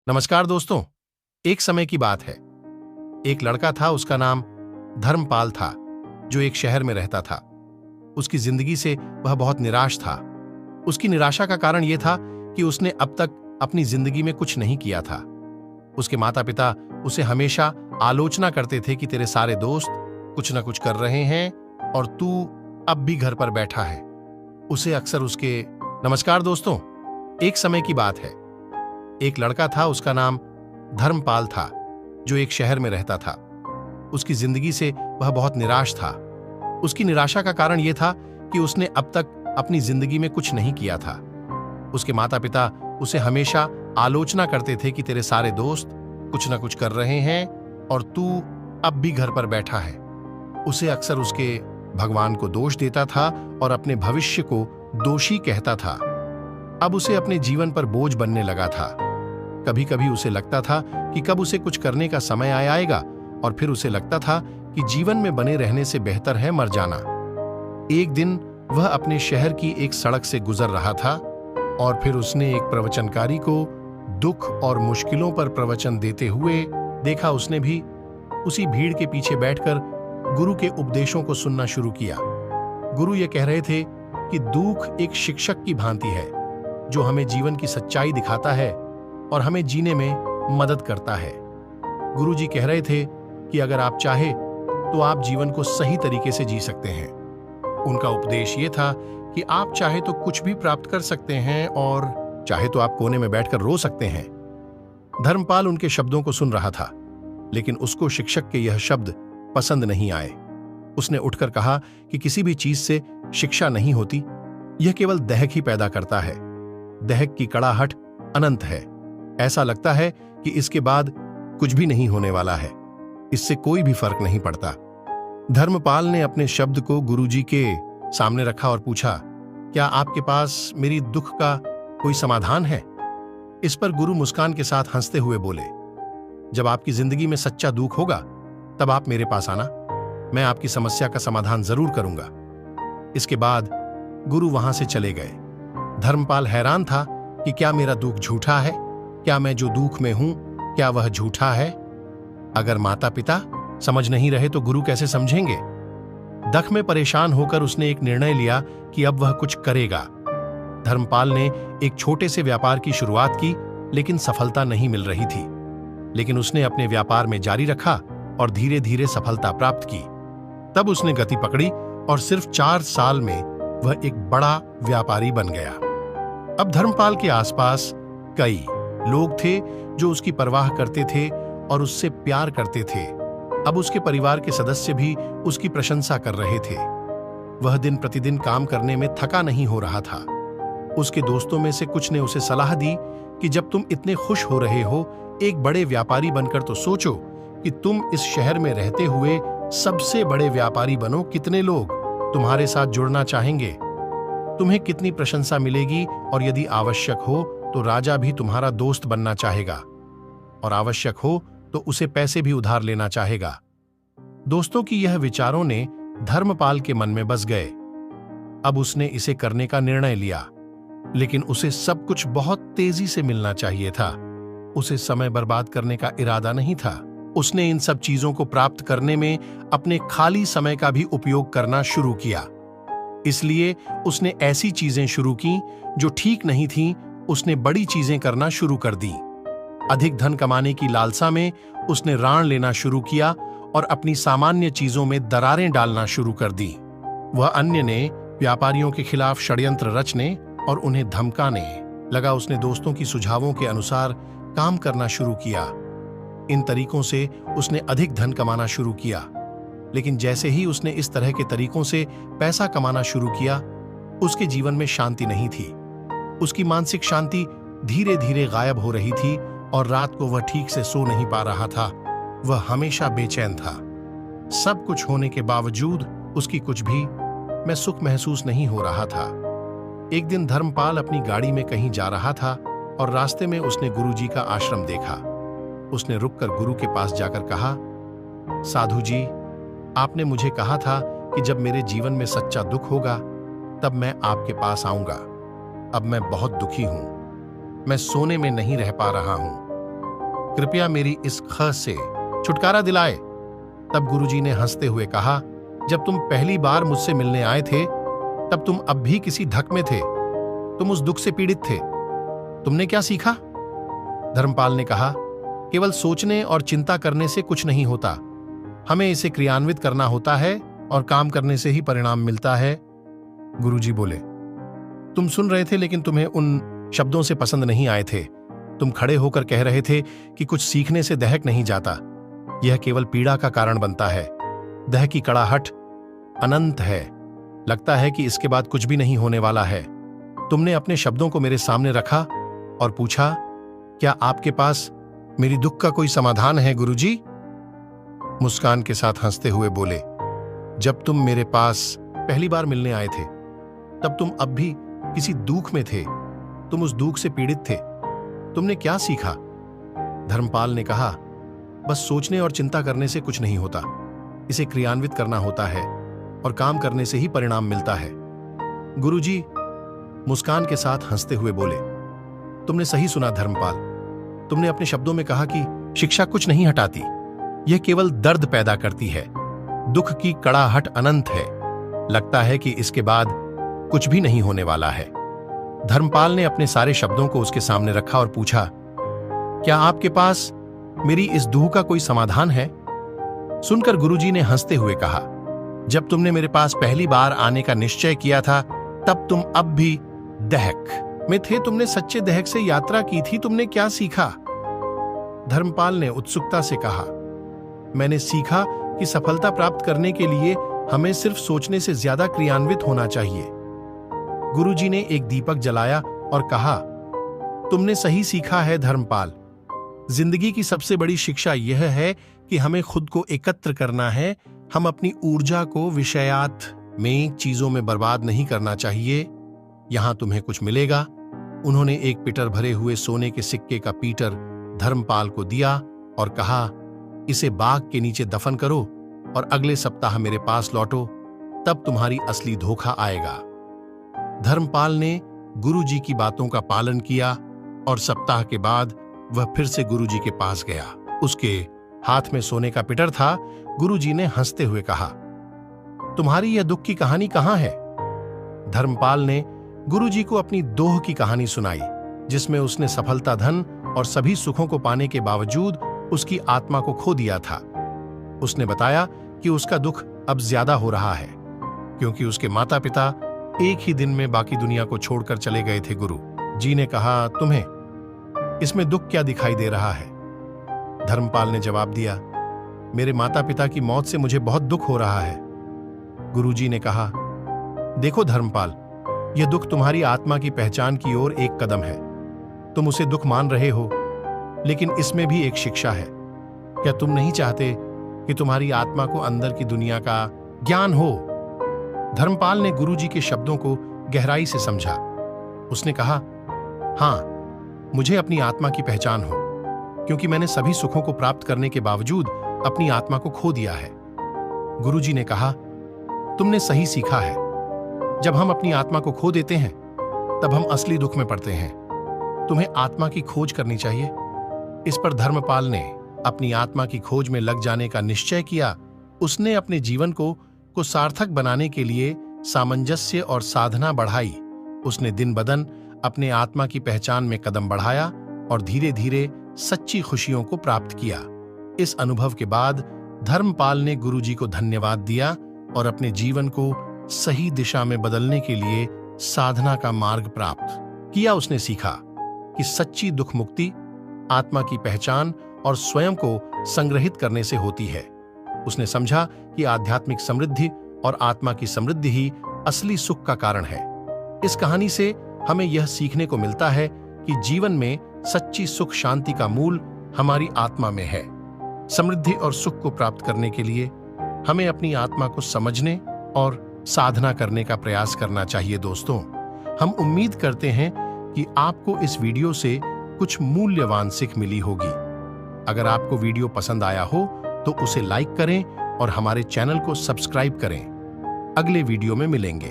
नमस्कार दोस्तों। एक समय की बात है। एक लड़का था, उसका नाम धर्मपाल था, जो एक शहर में रहता था। उसकी जिंदगी से वह बहुत निराश था। उसकी निराशा का कारण यह था कि उसने अब तक अपनी जिंदगी में कुछ नहीं किया था। उसके माता पिता उसे हमेशा आलोचना करते थे कि तेरे सारे दोस्त कुछ न कुछ कर रहे हैं और तू अब भी घर पर बैठा है। उसे अक्सर उसके नमस्कार दोस्तों। एक समय की बात है। एक लड़का था, उसका नाम धर्मपाल था, जो एक शहर में रहता था। उसकी जिंदगी से वह बहुत निराश था। उसकी निराशा का कारण यह था कि उसने अब तक अपनी जिंदगी में कुछ नहीं किया था। उसके माता पिता उसे हमेशा आलोचना करते थे कि तेरे सारे दोस्त कुछ न कुछ कर रहे हैं और तू अब भी घर पर बैठा है। उसे अक्सर उसके भगवान को दोष देता था और अपने भविष्य को दोषी कहता था। अब उसे अपने जीवन पर बोझ बनने लगा था। कभी कभी उसे लगता था कि कब उसे कुछ करने का समय आएगा और फिर उसे लगता था कि जीवन में बने रहने से बेहतर है मर जाना। एक दिन वह अपने शहर की एक सड़क से गुजर रहा था और फिर उसने एक प्रवचनकारी को दुख और मुश्किलों पर प्रवचन देते हुए देखा। उसने भी उसी भीड़ के पीछे बैठकर गुरु के उपदेशों को सुनना शुरू किया। गुरु ये कह रहे थे कि दुख एक शिक्षक की भांति है, जो हमें जीवन की सच्चाई दिखाता है और हमें जीने में मदद करता है। गुरुजी कह रहे थे कि अगर आप चाहे तो आप जीवन को सही तरीके से जी सकते हैं। उनका उपदेश ये था कि आप चाहे तो कुछ भी प्राप्त कर सकते हैं और चाहे तो आप कोने में बैठकर रो सकते हैं। धर्मपाल उनके शब्दों को सुन रहा था, लेकिन उसको शिक्षक के यह शब्द पसंद नहीं आए। उसने उठकर कहा कि किसी भी चीज से शिक्षा नहीं होती, यह केवल दहक ही पैदा करता है। दहक की कड़ाहट अनंत है। ऐसा लगता है कि इसके बाद कुछ भी नहीं होने वाला है, इससे कोई भी फर्क नहीं पड़ता। धर्मपाल ने अपने शब्द को गुरुजी के सामने रखा और पूछा, क्या आपके पास मेरी दुख का कोई समाधान है? इस पर गुरु मुस्कान के साथ हंसते हुए बोले, जब आपकी जिंदगी में सच्चा दुख होगा तब आप मेरे पास आना, मैं आपकी समस्या का समाधान जरूर करूंगा। इसके बाद गुरु वहां से चले गए। धर्मपाल हैरान था कि क्या मेरा दुख झूठा है? क्या मैं जो दुख में हूं, क्या वह झूठा है? अगर माता पिता समझ नहीं रहे तो गुरु कैसे समझेंगे? दख में परेशान होकर उसने एक निर्णय लिया कि अब वह कुछ करेगा। धर्मपाल ने एक छोटे से व्यापार की शुरुआत की, लेकिन सफलता नहीं मिल रही थी। लेकिन उसने अपने व्यापार में जारी रखा और धीरे धीरे सफलता प्राप्त की। तब उसने गति पकड़ी और सिर्फ 4 साल में वह एक बड़ा व्यापारी बन गया। अब धर्मपाल के आसपास कई लोग थे जो उसकी परवाह करते थे और उससे प्यार करते थे। अब उसके परिवार के सदस्य भी उसकी प्रशंसा कर रहे थे। वह दिन प्रतिदिन काम करने में थका नहीं हो रहा था। उसके दोस्तों में से कुछ ने उसे सलाह दी कि जब तुम इतने खुश हो रहे हो एक बड़े व्यापारी बनकर, तो सोचो कि तुम इस शहर में रहते हुए सबसे बड़े व्यापारी बनो। कितने लोग तुम्हारे साथ जुड़ना चाहेंगे, तुम्हें कितनी प्रशंसा मिलेगी, और यदि आवश्यक हो तो राजा भी तुम्हारा दोस्त बनना चाहेगा, और आवश्यक हो तो उसे पैसे भी उधार लेना चाहेगा। दोस्तों की यह विचारों ने धर्मपाल के मन में बस गए। अब उसने इसे करने का निर्णय लिया, लेकिन उसे सब कुछ बहुत तेजी से मिलना चाहिए था। उसे समय बर्बाद करने का इरादा नहीं था। उसने इन सब चीजों को प्राप्त करने में अपने खाली समय का भी उपयोग करना शुरू किया। इसलिए उसने ऐसी चीजें शुरू की जो ठीक नहीं थीं। उसने बड़ी चीजें करना शुरू कर दी। अधिक धन कमाने की लालसा में उसने ऋण लेना शुरू किया और अपनी सामान्य चीजों में दरारें डालना शुरू कर दी। वह अन्य ने व्यापारियों के खिलाफ षड्यंत्र रचने और उन्हें धमकाने लगा। उसने दोस्तों की सुझावों के अनुसार काम करना शुरू किया। इन तरीकों से उसने अधिक धन कमाना शुरू किया। लेकिन जैसे ही उसने इस तरह के तरीकों से पैसा कमाना शुरू किया, उसके जीवन में शांति नहीं थी। उसकी मानसिक शांति धीरे धीरे गायब हो रही थी और रात को वह ठीक से सो नहीं पा रहा था। वह हमेशा बेचैन था। सब कुछ होने के बावजूद उसकी कुछ भी में सुख महसूस नहीं हो रहा था। एक दिन धर्मपाल अपनी गाड़ी में कहीं जा रहा था और रास्ते में उसने गुरुजी का आश्रम देखा। उसने रुककर गुरु के पास जाकर कहा, साधु जी, आपने मुझे कहा था कि जब मेरे जीवन में सच्चा दुख होगा तब मैं आपके पास आऊंगा। अब मैं बहुत दुखी हूं। मैं सोने में नहीं रह पा रहा हूं। कृपया मेरी इस ख से छुटकारा दिलाए। तब गुरुजी ने हंसते हुए कहा, जब तुम पहली बार मुझसे मिलने आए थे तब तुम अब भी किसी धक में थे। तुम उस दुख से पीड़ित थे। तुमने क्या सीखा? धर्मपाल ने कहा, केवल सोचने और चिंता करने से कुछ नहीं होता, हमें इसे क्रियान्वित करना होता है और काम करने से ही परिणाम मिलता है। गुरुजी बोले, तुम सुन रहे थे लेकिन तुम्हें उन शब्दों से पसंद नहीं आए थे। तुम खड़े होकर कह रहे थे कि कुछ सीखने से दहक नहीं जाता, यह केवल पीड़ा का कारण बनता है। दह की कड़ाहट अनंत है, लगता है कि इसके बाद कुछ भी नहीं होने वाला है। तुमने अपने शब्दों को मेरे सामने रखा और पूछा, क्या आपके पास मेरी दुख का कोई समाधान है गुरुजी? मुस्कान के साथ हंसते हुए बोले, जब तुम मेरे पास पहली बार मिलने आए थे तब तुम अब भी किसी दुख में थे। तुम उस दुख से पीड़ित थे। तुमने क्या सीखा? धर्मपाल ने कहा, बस सोचने और चिंता करने से कुछ नहीं होता, इसे क्रियान्वित करना होता है और काम करने से ही परिणाम मिलता है। गुरुजी मुस्कान के साथ हंसते हुए बोले, तुमने सही सुना धर्मपाल। तुमने अपने शब्दों में कहा कि शिक्षा कुछ नहीं हटाती, यह केवल दर्द पैदा करती है। दुख की कड़ाहट अनंत है, लगता है कि इसके बाद कुछ भी नहीं होने वाला है। धर्मपाल ने अपने सारे शब्दों को उसके सामने रखा और पूछा, क्या आपके पास मेरी इस दुख का कोई समाधान है? सुनकर गुरुजी ने हंसते हुए कहा, जब तुमने मेरे पास पहली बार आने का निश्चय किया था तब तुम अब भी दहक में थे। तुमने सच्चे दहक से यात्रा की थी। तुमने क्या सीखा? धर्मपाल ने उत्सुकता से कहा, मैंने सीखा कि सफलता प्राप्त करने के लिए हमें सिर्फ सोचने से ज्यादा क्रियान्वित होना चाहिए। गुरुजी ने एक दीपक जलाया और कहा, तुमने सही सीखा है धर्मपाल। जिंदगी की सबसे बड़ी शिक्षा यह है कि हमें खुद को एकत्र करना है। हम अपनी ऊर्जा को विषयात में चीजों में बर्बाद नहीं करना चाहिए। यहां तुम्हें कुछ मिलेगा। उन्होंने एक पीटर भरे हुए सोने के सिक्के का पीटर धर्मपाल को दिया और कहा, इसे बाग के नीचे दफन करो और अगले सप्ताह मेरे पास लौटो, तब तुम्हारी असली धोखा आएगा। धर्मपाल ने गुरुजी की बातों का पालन किया और सप्ताह के बाद वह फिर से गुरुजी के पास गया। उसके हाथ में सोने का पिटर था। गुरुजी ने हंसते हुए कहा, तुम्हारी यह दुख की कहानी कहां है? धर्मपाल ने गुरुजी को अपनी दोह की कहानी सुनाई, जिसमें उसने सफलता, धन और सभी सुखों को पाने के बावजूद उसकी आत्मा को खो दिया था। उसने बताया कि उसका दुख अब ज्यादा हो रहा है क्योंकि उसके माता पिता एक ही दिन में बाकी दुनिया को छोड़कर चले गए थे। गुरु जी ने कहा, तुम्हें इसमें दुख क्या दिखाई दे रहा है? धर्मपाल ने जवाब दिया, मेरे माता पिता की मौत से मुझे बहुत दुख हो रहा है। गुरुजी ने कहा, देखो धर्मपाल, यह दुख तुम्हारी आत्मा की पहचान की ओर एक कदम है। तुम उसे दुख मान रहे हो, लेकिन इसमें भी एक शिक्षा है। क्या तुम नहीं चाहते कि तुम्हारी आत्मा को अंदर की दुनिया का ज्ञान हो? धर्मपाल ने गुरुजी के शब्दों को गहराई से समझा। उसने कहा, हां, मुझे अपनी आत्मा की पहचान हो, क्योंकि मैंने सभी सुखों को प्राप्त करने के बावजूद अपनी आत्मा को खो दिया है। गुरुजी ने कहा, तुमने सही सीखा है। जब हम अपनी आत्मा को खो देते हैं तब हम असली दुख में पड़ते हैं। तुम्हें आत्मा की खोज करनी चाहिए। इस पर धर्मपाल ने अपनी आत्मा की खोज में लग जाने का निश्चय किया। उसने अपने जीवन को सार्थक बनाने के लिए सामंजस्य और साधना बढ़ाई। उसने दिन बदन अपने आत्मा की पहचान में कदम बढ़ाया और धीरे धीरे सच्ची खुशियों को प्राप्त किया। इस अनुभव के बाद धर्मपाल ने गुरुजी को धन्यवाद दिया और अपने जीवन को सही दिशा में बदलने के लिए साधना का मार्ग प्राप्त किया। उसने सीखा कि सच्ची दुख मुक्ति आत्मा की पहचान और स्वयं को संग्रहित करने से होती है। उसने समझा कि आध्यात्मिक समृद्धि और आत्मा की समृद्धि ही असली सुख का कारण है। इस कहानी से हमें यह सीखने को मिलता है कि जीवन में सच्ची सुख शांति का मूल हमारी आत्मा में है। समृद्धि और सुख को प्राप्त करने के लिए हमें अपनी आत्मा को समझने और साधना करने का प्रयास करना चाहिए। दोस्तों, हम उम्मीद करते हैं कि आपको इस वीडियो से कुछ मूल्यवान सीख मिली होगी। अगर आपको वीडियो पसंद आया हो तो उसे लाइक करें और हमारे चैनल को सब्सक्राइब करें। अगले वीडियो में मिलेंगे।